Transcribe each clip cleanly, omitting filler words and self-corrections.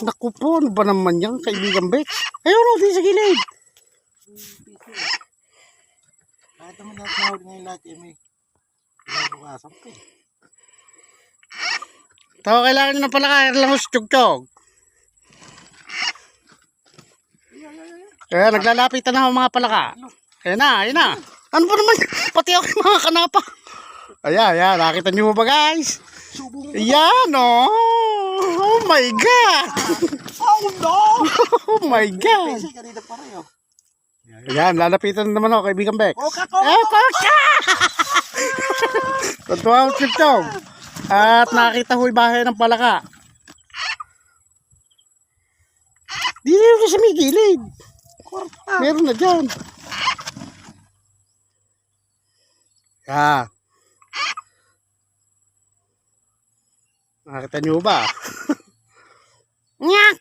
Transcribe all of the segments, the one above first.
Naku po, ano ba naman yan, kaibigan Bex? Ayun o, di sa gilid. Kahit naman nakahuli ngayon lahat eh, may bukasan pa eh. Tawa kailangan nyo ng palaka, lang sa tiyog-tiyog. Kaya naglalapitan na ako mga palaka. Ayan na, ayan na. Ano ba naman? Pati ako yung mga kanapa. Ayan, ayan. Nakita nyo ba guys? Ayan oh. Oh my God. Oh no! Oh my God. Kasi kanina pa rin oh. Ayan, lalapitan naman ako kaibigan Bex. Koka! Koka! Tatuwa ko tiyog-tiyog. At nakita ko yung bahay ng palaka. Di na sa may gilid. Meron na dyan. Nakita nyo ba? Nyak!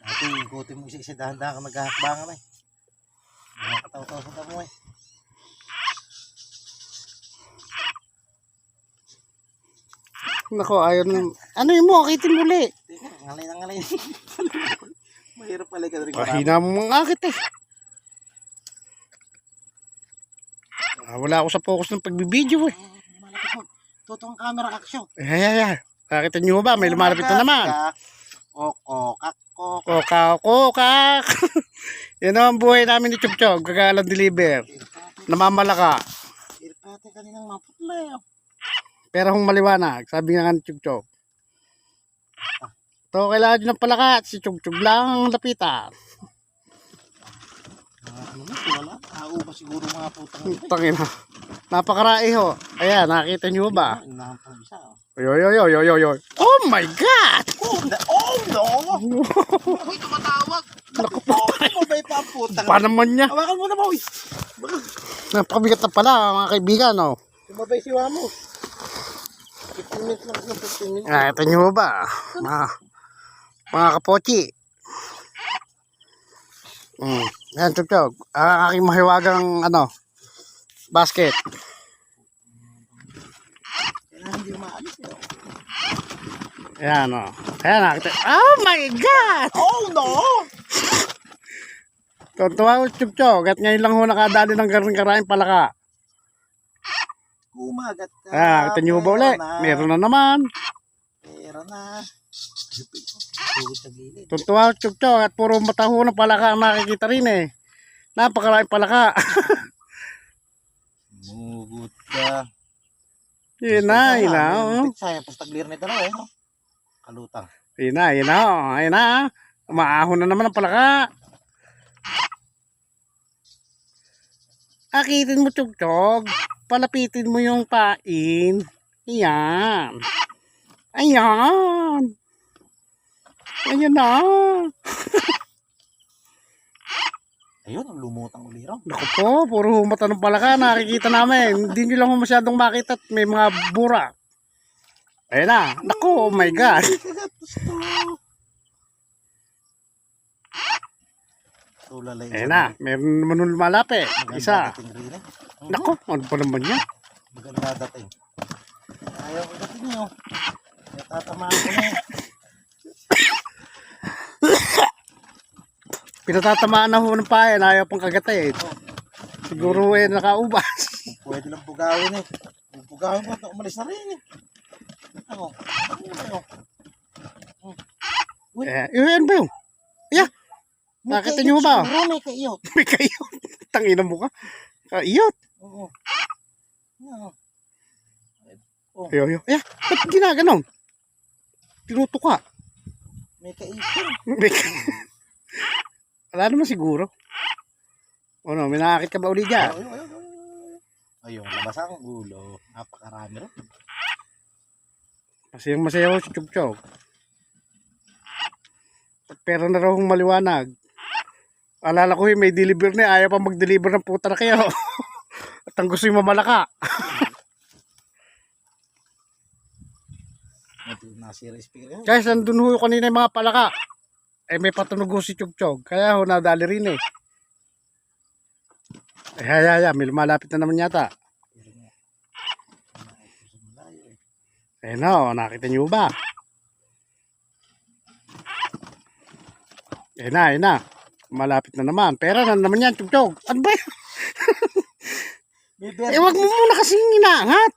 Dati ikutin mo isa dahan-dahan ka maghahakbangan eh. Nakakataw-taw sa tamo eh. Nako, ayun. Ano yung mo? Akitin muli. Teka, ngalay na ngalay. Mahirap pala ka rin. Pahina mo mga akit eh. Wala ako sa focus ng pagbibideo eh. Malapit mo. Totoong camera action. Ay. Nakita nyo ba? May lumalapit na naman. Kokak. Kokak. Yan ang buhay namin ni Chog-Chog. Kagalang deliver. Namamalaka. Irpate kaninang maputla eh. Pero kung maliwanag, sabi nga ni Chog-Chog. Ito, kailangan nyo ng palaka at si Chog-Chog lang ang lapitan. Ano na, wala. Ba siguro mga putang ito. Tangina. Napakarai ho. Ayan, nakita nyo ba? Unahan pang isa oh. Yo. Oh my God! Oh no! Uy, tumatawag. Naku po. Ano ba yung putang? Pa naman niya. Hawakan mo na boy. Napakabigat na pala mga kaibigan. Oh. Tumabay si Wamo. 15 minutes lang. 15 minutes. Nakita nyo ba? Mga kapochi. Ayan, Chog-Chog. Ang aking mahiwagang basket. Kailangan hindi umaalis eh. Ayan o. Ayan nakita. Oh my God! Oh no! Tuntua ko Chog-Chog. At ngayon lang ho nakadali ng karaing palaka. Kumagat ka. Nakita nyo ba ulit? Meron na naman. Meron na. Tuntua ko Chog-Chog. At puro mataho ng palaka ang nakikita rin eh. Napakalaking palaka. Mugut ka. Yun na. Oh. Sayang, pastaglir na dalawa eh. No? Kalutang. Yun na. Umaahon na naman ang palaka. Akitin mo Chog-Chog. Palapitin mo yung pain. Ayan. Ayan na. Ayun, ang lumutang uliraw. Naku po, puro mata ng palaka nakikita namin. Hindi nyo lang masyadong makita at may mga bura. Ayan na. Naku, oh my God. Ayan na, meron naman nung lumalapit. Isa. Naku, ano pa naman yan? Maganda dating. Ayaw ko dating nyo. Tatamaan ko na eh. Pinatatamaan na ho ng payan, ayaw pang kagatay. Siguro nakaubas. Pwede lang bugawin eh. Bugawin mo, umalis na rin eh. Ano? Yun ba yun? Yeah. Nakita nyo ba? May kaiyot. May kaiyot. Tangina mo ka. Kaiyot. Oo. Yo. Yeah. Ba't ginaganon? Tinuto ka. May kaiyot. Wala naman siguro. Ano, may nakakit ka ba uli dyan? Ayun, labas ang ulo. Napakarami rin. Masayang si Chog-Chog. Pero na raw maliwanag. Alala ko may deliver na. Ayaw pa mag-deliver ng puta na kayo. At ang gusto yung mamalaka. Guys, nandun ho kanina yung mga palaka. May patunog ho si Chog-Chog. Kaya ho nadali rin eh. May lumalapit na naman yata. Ayun na, nakita nyo ba? Ayan na. Malapit na naman. Pera na naman yan, Chug-Chug. Ano ba yan? May bear. Eh, wag mo muna kasing inaangat.